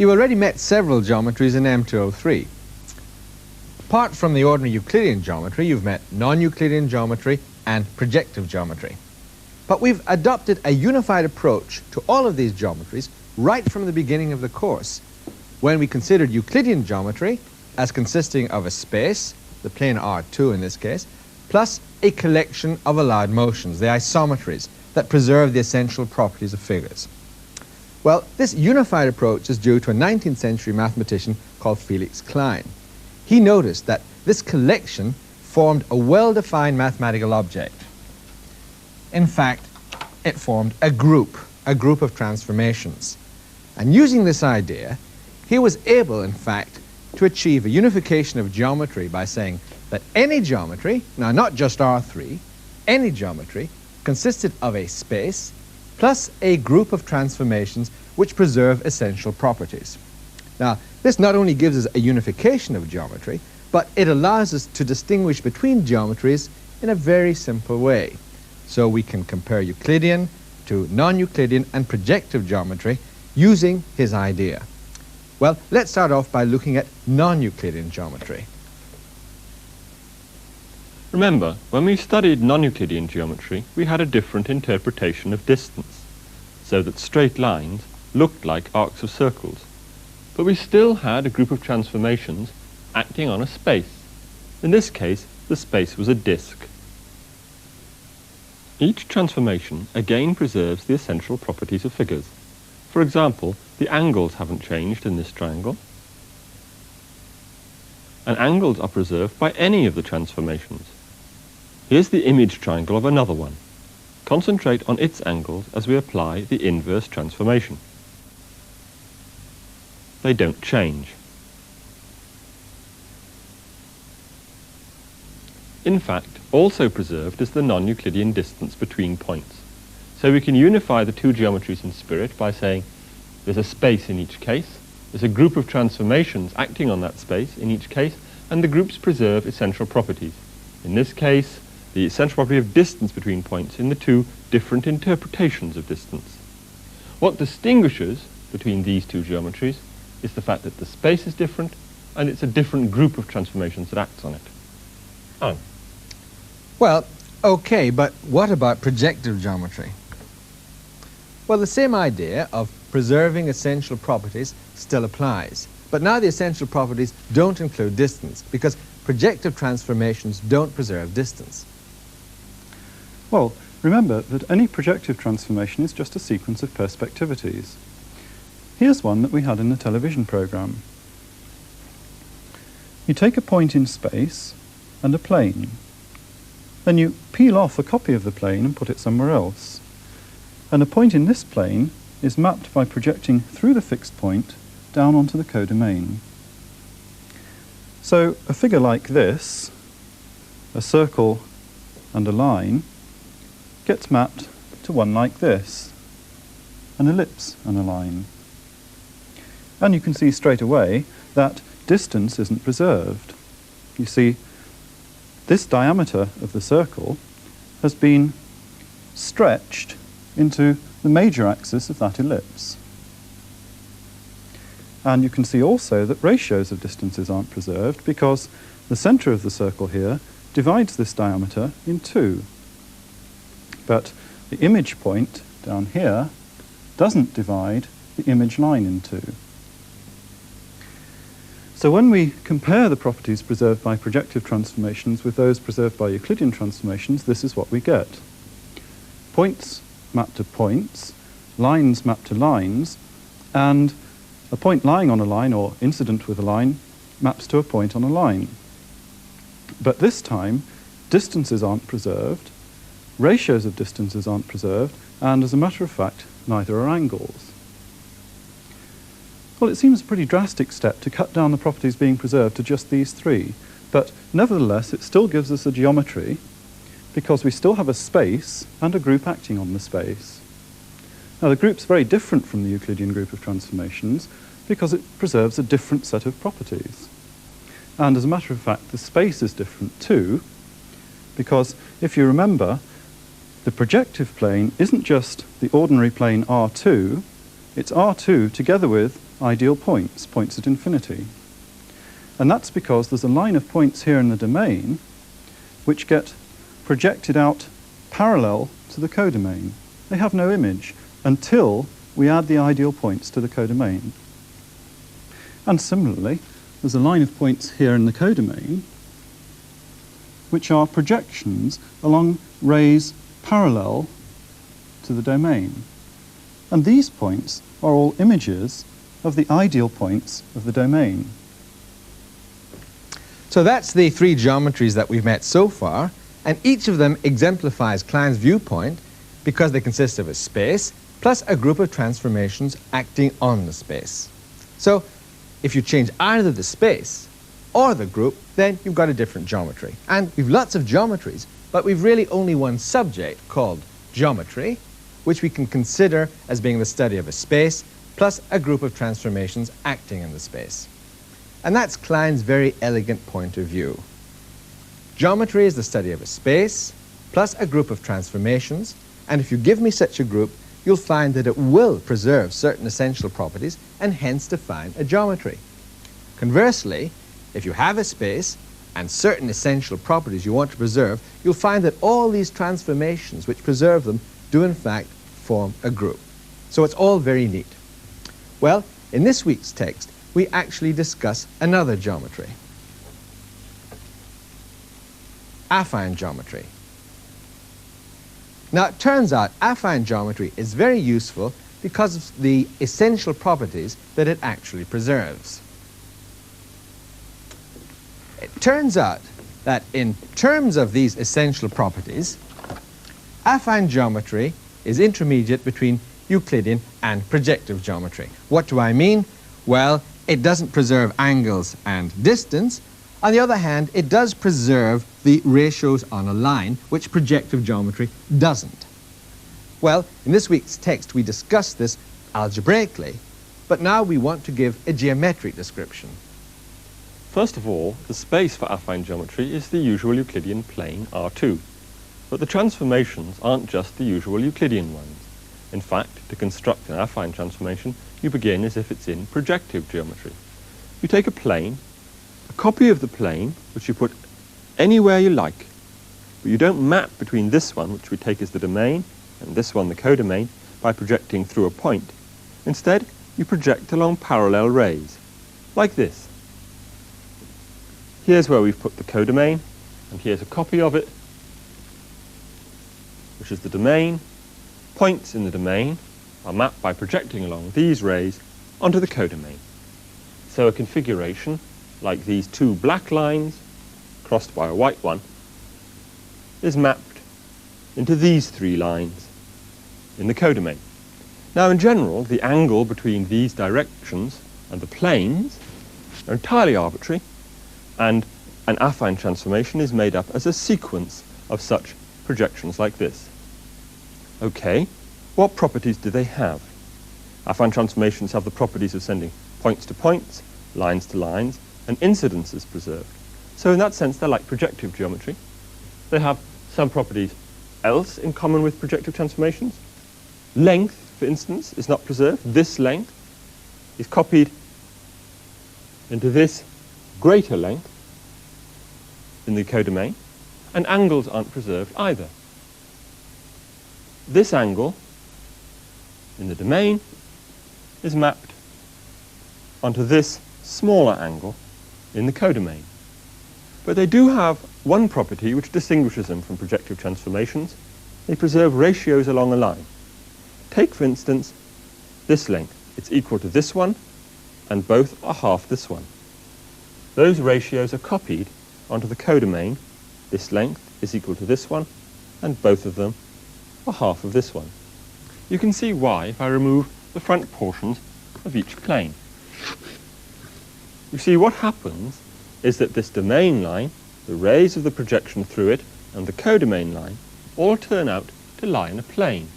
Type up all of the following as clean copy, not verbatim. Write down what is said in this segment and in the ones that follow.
You've already met several geometries in M203. Apart from the ordinary Euclidean geometry, you've met non-Euclidean geometry and projective geometry. But we've adopted a unified approach to all of these geometries right from the beginning of the course, when we considered Euclidean geometry as consisting of a space, the plane R2 in this case, plus a collection of allowed motions, the isometries, that preserve the essential properties of figures. Well, this unified approach is due to a 19th century mathematician called Felix Klein. He noticed that this collection formed a well-defined mathematical object. In fact, it formed a group of transformations. And using this idea, he was able, in fact, to achieve a unification of geometry by saying that any geometry, now not just R3, any geometry consisted of a space plus a group of transformations which preserve essential properties. Now, this not only gives us a unification of geometry, but it allows us to distinguish between geometries in a very simple way. So we can compare Euclidean to non-Euclidean and projective geometry using his idea. Well, let's start off by looking at non-Euclidean geometry. Remember, when we studied non-Euclidean geometry, we had a different interpretation of distance, so that straight lines looked like arcs of circles. But we still had a group of transformations acting on a space. In this case, the space was a disk. Each transformation again preserves the essential properties of figures. For example, the angles haven't changed in this triangle. And angles are preserved by any of the transformations. Here's the image triangle of another one. Concentrate on its angles as we apply the inverse transformation. They don't change. In fact, also preserved is the non-Euclidean distance between points. So we can unify the two geometries in spirit by saying there's a space in each case, there's a group of transformations acting on that space in each case, and the groups preserve essential properties. In this case, the essential property of distance between points in the two different interpretations of distance. What distinguishes between these two geometries is the fact that the space is different and it's a different group of transformations that acts on it. Oh. Well, okay, but what about projective geometry? Well, the same idea of preserving essential properties still applies. But now the essential properties don't include distance, because projective transformations don't preserve distance. Well, remember that any projective transformation is just a sequence of perspectivities. Here's one that we had in the television program. You take a point in space and a plane. Then you peel off a copy of the plane and put it somewhere else. And a point in this plane is mapped by projecting through the fixed point down onto the codomain. So a figure like this, a circle and a line, gets mapped to one like this, an ellipse and a line. And you can see straight away that distance isn't preserved. You see, this diameter of the circle has been stretched into the major axis of that ellipse. And you can see also that ratios of distances aren't preserved because the center of the circle here divides this diameter in two. But the image point down here doesn't divide the image line in two. So when we compare the properties preserved by projective transformations with those preserved by Euclidean transformations, this is what we get. Points map to points, lines map to lines, and a point lying on a line or incident with a line maps to a point on a line. But this time, distances aren't preserved, ratios of distances aren't preserved, and as a matter of fact, neither are angles. Well, it seems a pretty drastic step to cut down the properties being preserved to just these three, but nevertheless it still gives us a geometry because we still have a space and a group acting on the space. Now the group's very different from the Euclidean group of transformations because it preserves a different set of properties. And as a matter of fact, the space is different too, because if you remember, the projective plane isn't just the ordinary plane R2, it's R2 together with ideal points, points at infinity. And that's because there's a line of points here in the domain which get projected out parallel to the codomain. They have no image until we add the ideal points to the codomain. And similarly, there's a line of points here in the codomain which are projections along rays parallel to the domain. And these points are all images of the ideal points of the domain. So that's the three geometries that we've met so far, and each of them exemplifies Klein's viewpoint because they consist of a space plus a group of transformations acting on the space. So if you change either the space or the group, then you've got a different geometry. And we've lots of geometries, but we've really only one subject called geometry, which we can consider as being the study of a space plus a group of transformations acting in the space. And that's Klein's very elegant point of view. Geometry is the study of a space plus a group of transformations, and if you give me such a group, you'll find that it will preserve certain essential properties and hence define a geometry. Conversely, if you have a space and certain essential properties you want to preserve, you'll find that all these transformations which preserve them do in fact form a group. So it's all very neat. Well, in this week's text, we actually discuss another geometry, affine geometry. Now, it turns out affine geometry is very useful because of the essential properties that it actually preserves. It turns out that in terms of these essential properties, affine geometry is intermediate between Euclidean and projective geometry. What do I mean? Well, it doesn't preserve angles and distance. On the other hand, it does preserve the ratios on a line, which projective geometry doesn't. Well, in this week's text, we discussed this algebraically, but now we want to give a geometric description. First of all, the space for affine geometry is the usual Euclidean plane R2. But the transformations aren't just the usual Euclidean ones. In fact, to construct an affine transformation, you begin as if it's in projective geometry. You take a plane, a copy of the plane, which you put anywhere you like, but you don't map between this one, which we take as the domain, and this one, the codomain, by projecting through a point. Instead, you project along parallel rays, like this. Here's where we've put the codomain, and here's a copy of it, which is the domain. Points in the domain are mapped by projecting along these rays onto the codomain. So a configuration like these two black lines crossed by a white one is mapped into these three lines in the codomain. Now in general, the angle between these directions and the planes are entirely arbitrary, and an affine transformation is made up as a sequence of such projections like this. Okay, what properties do they have? Affine transformations have the properties of sending points to points, lines to lines, and incidences preserved. So in that sense, they're like projective geometry. They have some properties else in common with projective transformations. Length, for instance, is not preserved. This length is copied into this greater length in the codomain, and angles aren't preserved either. This angle in the domain is mapped onto this smaller angle in the codomain. But they do have one property which distinguishes them from projective transformations. They preserve ratios along a line. Take, for instance, this length. It's equal to this one, and both are half this one. Those ratios are copied onto the codomain. This length is equal to this one, and both of them are half of this one. You can see why if I remove the front portions of each plane. You see, what happens is that this domain line, the rays of the projection through it, and the codomain line all turn out to lie in a plane.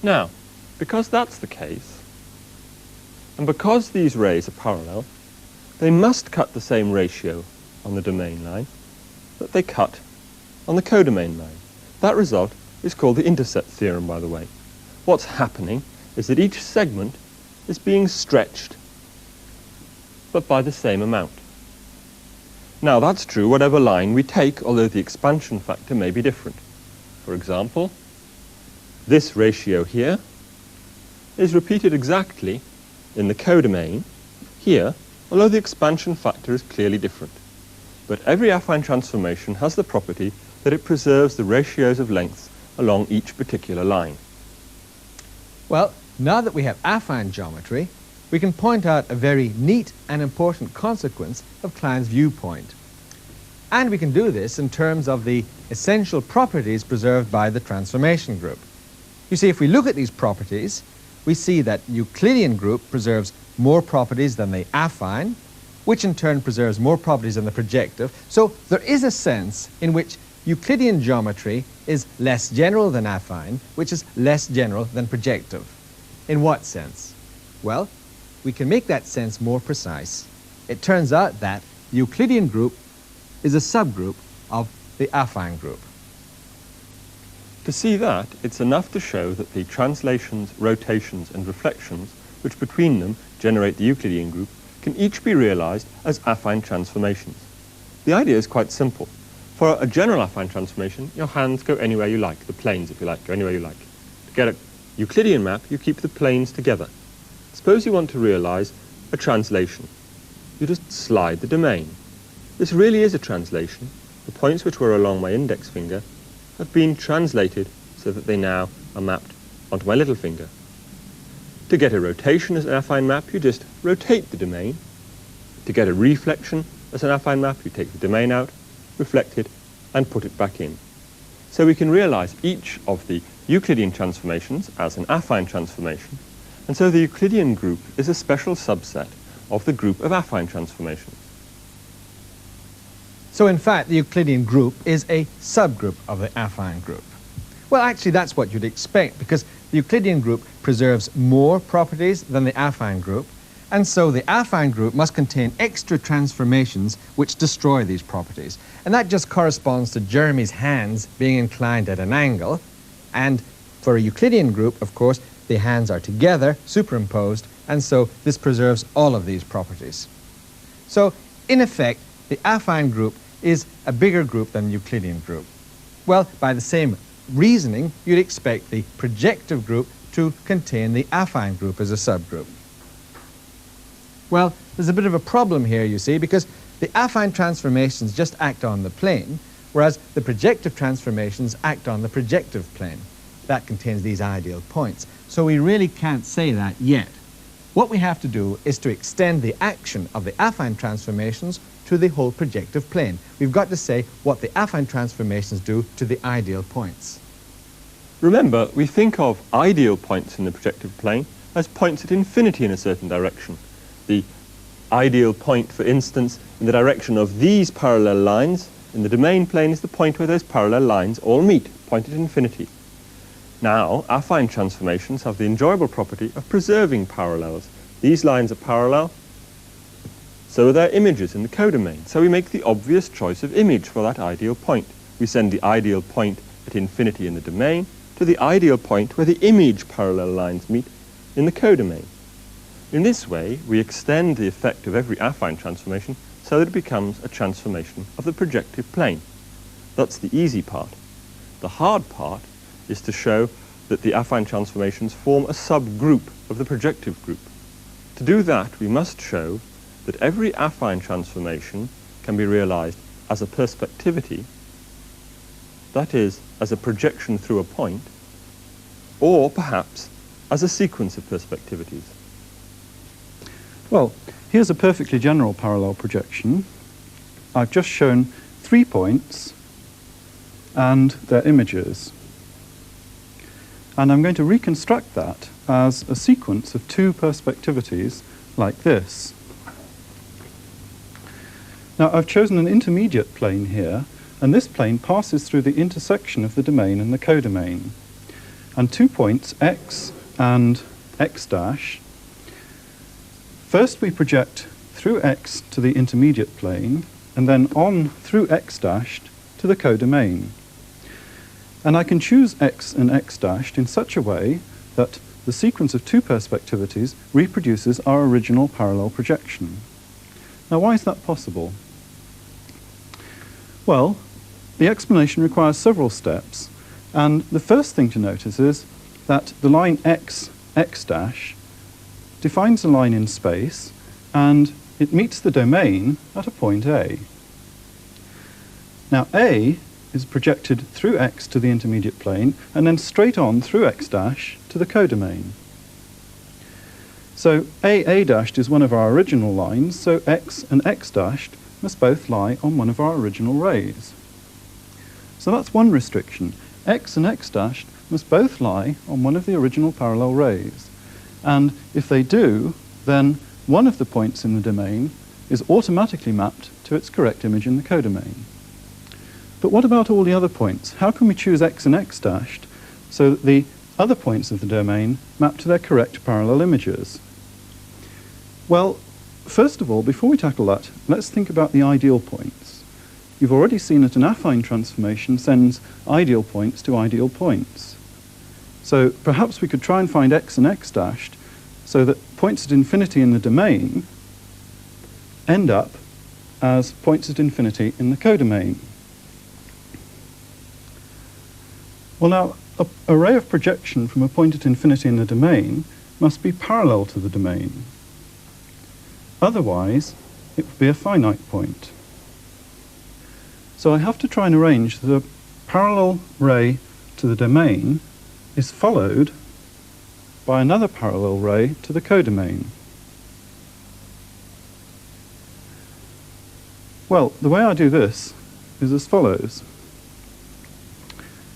Now, because that's the case, and because these rays are parallel, they must cut the same ratio on the domain line that they cut on the codomain line. That result is called the intercept theorem, by the way. What's happening is that each segment is being stretched, but by the same amount. Now that's true whatever line we take, although the expansion factor may be different. For example, this ratio here is repeated exactly in the codomain here, although the expansion factor is clearly different. But every affine transformation has the property that it preserves the ratios of lengths along each particular line. Well, now that we have affine geometry, we can point out a very neat and important consequence of Klein's viewpoint. And we can do this in terms of the essential properties preserved by the transformation group. You see, if we look at these properties, we see that Euclidean group preserves more properties than the affine, which in turn preserves more properties than the projective. So there is a sense in which Euclidean geometry is less general than affine, which is less general than projective. In what sense? Well, we can make that sense more precise. It turns out that the Euclidean group is a subgroup of the affine group. To see that, it's enough to show that the translations, rotations, and reflections, which between them generate the Euclidean group, can each be realized as affine transformations. The idea is quite simple. For a general affine transformation, your hands go anywhere you like, the planes, if you like, go anywhere you like. To get a Euclidean map, you keep the planes together. Suppose you want to realize a translation. You just slide the domain. This really is a translation. The points which were along my index finger have been translated so that they now are mapped onto my little finger. To get a rotation as an affine map, you just rotate the domain. To get a reflection as an affine map, you take the domain out, reflect it, and put it back in. So we can realize each of the Euclidean transformations as an affine transformation, and so the Euclidean group is a special subset of the group of affine transformations. So in fact, the Euclidean group is a subgroup of the affine group. Well, actually, that's what you'd expect, because the Euclidean group preserves more properties than the affine group, and so the affine group must contain extra transformations which destroy these properties. And that just corresponds to Jeremy's hands being inclined at an angle, and for a Euclidean group, of course, the hands are together, superimposed, and so this preserves all of these properties. So, in effect, the affine group is a bigger group than the Euclidean group. Well, by the same reasoning, you'd expect the projective group to contain the affine group as a subgroup. Well, there's a bit of a problem here, you see, because the affine transformations just act on the plane, whereas the projective transformations act on the projective plane. That contains these ideal points. So we really can't say that yet. What we have to do is to extend the action of the affine transformations to the whole projective plane. We've got to say what the affine transformations do to the ideal points. Remember, we think of ideal points in the projective plane as points at infinity in a certain direction. The ideal point, for instance, in the direction of these parallel lines in the domain plane is the point where those parallel lines all meet, point at infinity. Now, affine transformations have the enjoyable property of preserving parallels. These lines are parallel, so are their images in the codomain. So we make the obvious choice of image for that ideal point. We send the ideal point at infinity in the domain to the ideal point where the image parallel lines meet in the codomain. In this way, we extend the effect of every affine transformation so that it becomes a transformation of the projective plane. That's the easy part. The hard part is to show that the affine transformations form a subgroup of the projective group. To do that, we must show that every affine transformation can be realized as a perspectivity, that is, as a projection through a point, or perhaps as a sequence of perspectivities. Well, here's a perfectly general parallel projection. I've just shown 3 points and their images. And I'm going to reconstruct that as a sequence of 2 perspectivities like this. Now, I've chosen an intermediate plane here, and this plane passes through the intersection of the domain and the codomain. And 2 points, x and x dash. First we project through x to the intermediate plane, and then on through x dashed to the codomain. And I can choose x and x dashed in such a way that the sequence of two perspectivities reproduces our original parallel projection. Now, why is that possible? Well, the explanation requires several steps, and the first thing to notice is that the line x dash defines a line in space, and it meets the domain at a point A. Now, A is projected through x to the intermediate plane, and then straight on through x dash to the codomain. So A dashed is one of our original lines, so x and x dashed must both lie on one of our original rays. So that's one restriction. X and x dashed must both lie on one of the original parallel rays. And if they do, then one of the points in the domain is automatically mapped to its correct image in the codomain. But what about all the other points? How can we choose x and x dashed so that the other points of the domain map to their correct parallel images? Well, first of all, before we tackle that, let's think about the ideal points. You've already seen that an affine transformation sends ideal points to ideal points. So perhaps we could try and find x and x dashed so that points at infinity in the domain end up as points at infinity in the codomain. Well, now, a ray of projection from a point at infinity in the domain must be parallel to the domain. Otherwise, it would be a finite point. So I have to try and arrange that a parallel ray to the domain is followed by another parallel ray to the codomain. Well, the way I do this is as follows.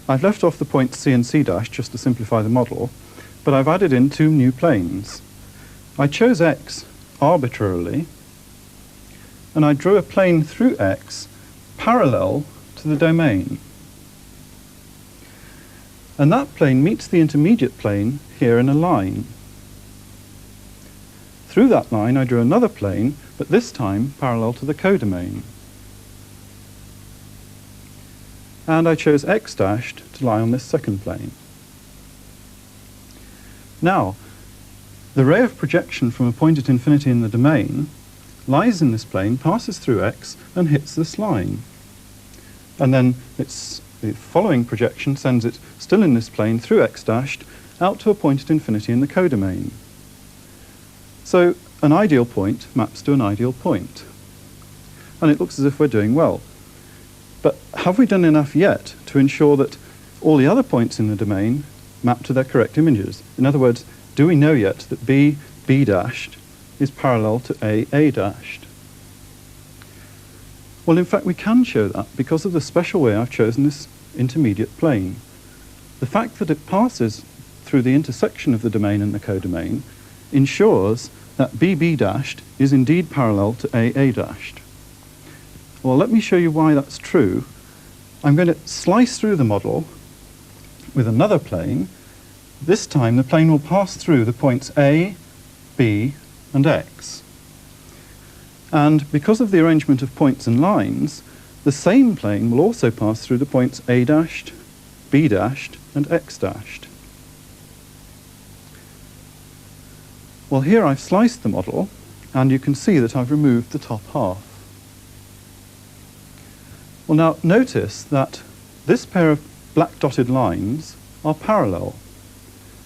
I've left off the points C and C dash just to simplify the model, but I've added in two new planes. I chose x arbitrarily, and I drew a plane through x parallel to the domain. And that plane meets the intermediate plane here in a line. Through that line I drew another plane, but this time parallel to the codomain. And I chose x dashed to lie on this second plane. Now, the ray of projection from a point at infinity in the domain lies in this plane, passes through x, and hits this line. And then the following projection sends it still in this plane through x dashed out to a point at infinity in the codomain. So an ideal point maps to an ideal point. And it looks as if we're doing well. But have we done enough yet to ensure that all the other points in the domain map to their correct images? In other words, do we know yet that B dashed is parallel to A dashed? Well, in fact, we can show that because of the special way I've chosen this intermediate plane. The fact that it passes through the intersection of the domain and the codomain ensures that B dashed is indeed parallel to A dashed. Well, let me show you why that's true. I'm going to slice through the model with another plane. This time the plane will pass through the points A, B, and X. And because of the arrangement of points and lines, the same plane will also pass through the points A dashed, B dashed, and X dashed. Well, here I've sliced the model, and you can see that I've removed the top half. Well, now notice that this pair of black dotted lines are parallel.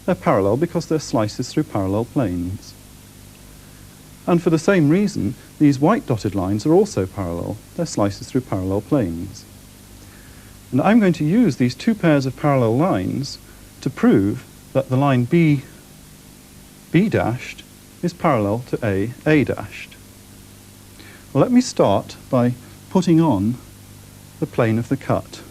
They're parallel because they're slices through parallel planes. And for the same reason, these white dotted lines are also parallel. They're slices through parallel planes. And I'm going to use these two pairs of parallel lines to prove that the line B dashed is parallel to A dashed. Well, let me start by putting on the plane of the cut.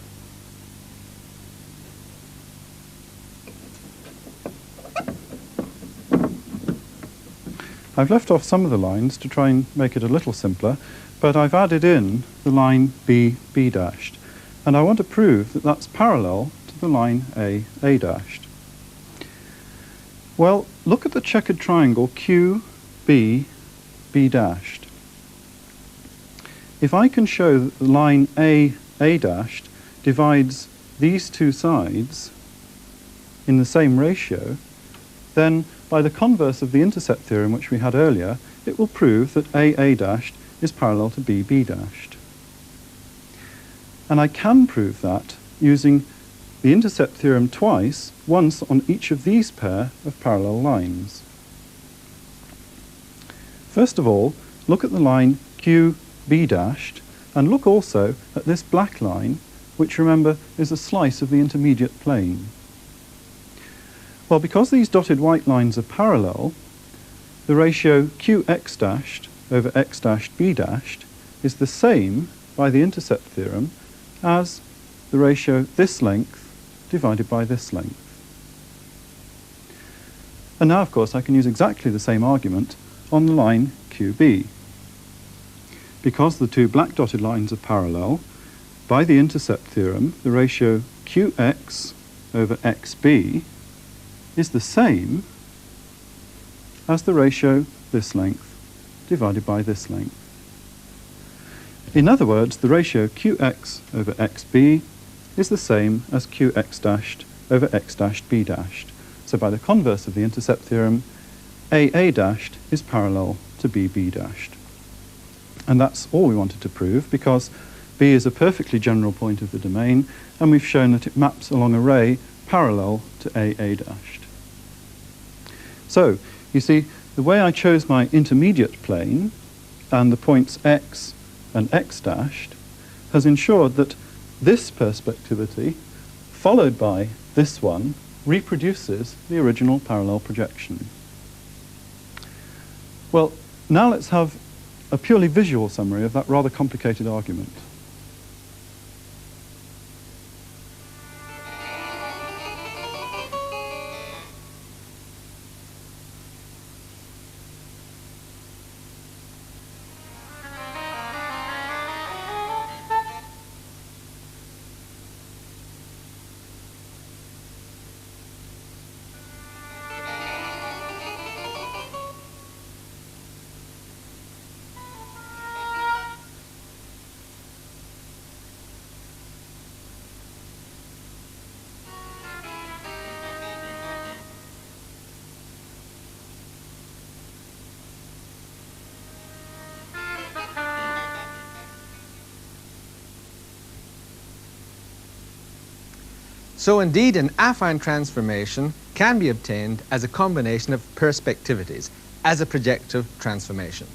I've left off some of the lines to try and make it a little simpler, but I've added in the line B dashed, and I want to prove that that's parallel to the line A dashed. Well, look at the checkered triangle QB dashed. If I can show that the line A dashed divides these two sides in the same ratio, then by the converse of the intercept theorem which we had earlier, it will prove that AA dashed is parallel to BB dashed. And I can prove that using the intercept theorem twice, once on each of these pair of parallel lines. First of all, look at the line QB dashed, and look also at this black line, which, remember, is a slice of the intermediate plane. Well, because these dotted white lines are parallel, the ratio QX dashed over X dashed B dashed is the same by the intercept theorem as the ratio this length divided by this length. And now, of course, I can use exactly the same argument on the line QB. Because the two black dotted lines are parallel, by the intercept theorem, the ratio QX over XB is the same as the ratio this length divided by this length. In other words, the ratio QX over XB is the same as QX dashed over X dashed B dashed. So by the converse of the intercept theorem, AA dashed is parallel to BB dashed. And that's all we wanted to prove, because B is a perfectly general point of the domain, and we've shown that it maps along a ray parallel to AA dashed. So, you see, the way I chose my intermediate plane and the points X and X dashed has ensured that this perspectivity, followed by this one, reproduces the original parallel projection. Well, now let's have a purely visual summary of that rather complicated argument. So indeed, an affine transformation can be obtained as a combination of perspectivities, as a projective transformation.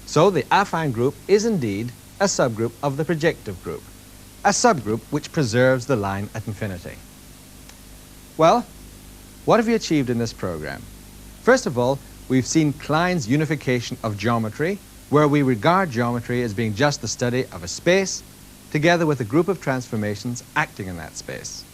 So the affine group is indeed a subgroup of the projective group, a subgroup which preserves the line at infinity. Well, what have we achieved in this program? First of all, we've seen Klein's unification of geometry, where we regard geometry as being just the study of a space, together with a group of transformations acting in that space.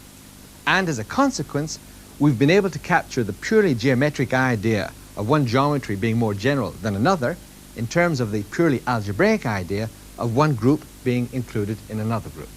And as a consequence, we've been able to capture the purely geometric idea of one geometry being more general than another in terms of the purely algebraic idea of one group being included in another group.